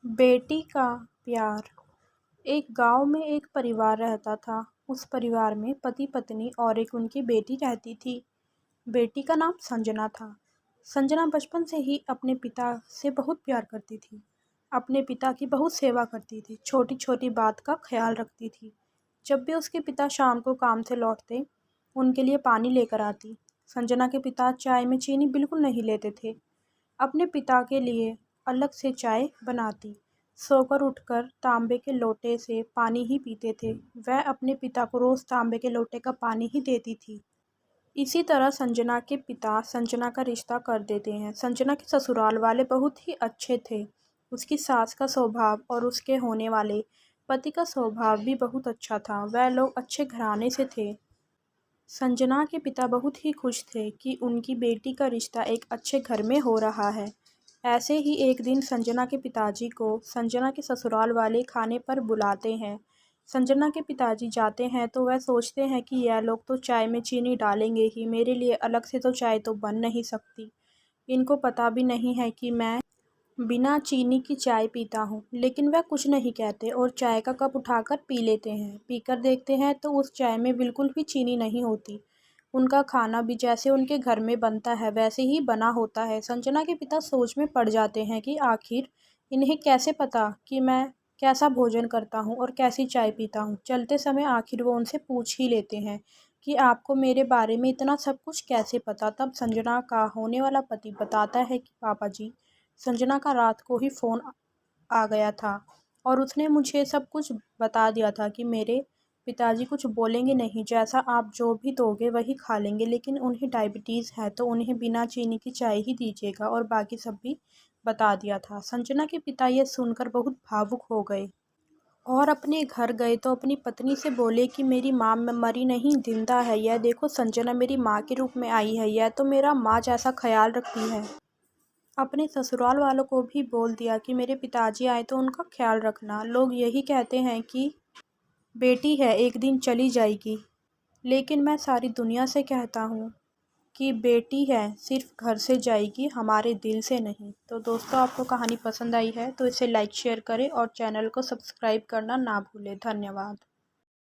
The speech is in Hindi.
बेटी का प्यार। एक गांव में एक परिवार रहता था। उस परिवार में पति पत्नी और एक उनकी बेटी रहती थी। बेटी का नाम संजना था। संजना बचपन से ही अपने पिता से बहुत प्यार करती थी। अपने पिता की बहुत सेवा करती थी, छोटी छोटी बात का ख्याल रखती थी। जब भी उसके पिता शाम को काम से लौटते, उनके लिए पानी लेकर आती। संजना के पिता चाय में चीनी बिल्कुल नहीं लेते थे। अपने पिता के लिए अलग से चाय बनाती। सोकर उठकर तांबे के लोटे से पानी ही पीते थे। वह अपने पिता को रोज तांबे के लोटे का पानी ही देती थी। इसी तरह संजना के पिता संजना का रिश्ता कर देते हैं। संजना के ससुराल वाले बहुत ही अच्छे थे। उसकी सास का स्वभाव और उसके होने वाले पति का स्वभाव भी बहुत अच्छा था। वह लोग अच्छे घराने से थे। संजना के पिता बहुत ही खुश थे कि उनकी बेटी का रिश्ता एक अच्छे घर में हो रहा है। ऐसे ही एक दिन संजना के पिताजी को संजना के ससुराल वाले खाने पर बुलाते हैं। संजना के पिताजी जाते हैं तो वह सोचते हैं कि यह लोग तो चाय में चीनी डालेंगे ही, मेरे लिए अलग से तो चाय तो बन नहीं सकती। इनको पता भी नहीं है कि मैं बिना चीनी की चाय पीता हूँ। लेकिन वह कुछ नहीं कहते और चाय का कप उठाकर पी लेते हैं। पीकर देखते हैं तो उस चाय में बिल्कुल भी चीनी नहीं होती। उनका खाना भी जैसे उनके घर में बनता है वैसे ही बना होता है। संजना के पिता सोच में पड़ जाते हैं कि आखिर इन्हें कैसे पता कि मैं कैसा भोजन करता हूँ और कैसी चाय पीता हूँ। चलते समय आखिर वो उनसे पूछ ही लेते हैं कि आपको मेरे बारे में इतना सब कुछ कैसे पता। तब संजना का होने वाला पति बताता है कि पापा जी, संजना का रात को ही फ़ोन आ गया था और उसने मुझे सब कुछ बता दिया था कि मेरे पिताजी कुछ बोलेंगे नहीं, जैसा आप जो भी दोगे वही खा लेंगे, लेकिन उन्हें डायबिटीज़ है तो उन्हें बिना चीनी की चाय ही दीजिएगा और बाकी सब भी बता दिया था। संजना के पिता ये सुनकर बहुत भावुक हो गए और अपने घर गए तो अपनी पत्नी से बोले कि मेरी माँ मरी नहीं, जिंदा है। यह देखो संजना मेरी माँ के रूप में आई है, यह तो मेरा माँ जैसा ख्याल रखती है। अपने ससुराल वालों को भी बोल दिया कि मेरे पिताजी आए तो उनका ख्याल रखना। लोग यही कहते हैं कि बेटी है एक दिन चली जाएगी, लेकिन मैं सारी दुनिया से कहता हूँ कि बेटी है सिर्फ घर से जाएगी, हमारे दिल से नहीं। तो दोस्तों, आपको कहानी पसंद आई है तो इसे लाइक शेयर करें और चैनल को सब्सक्राइब करना ना भूलें। धन्यवाद।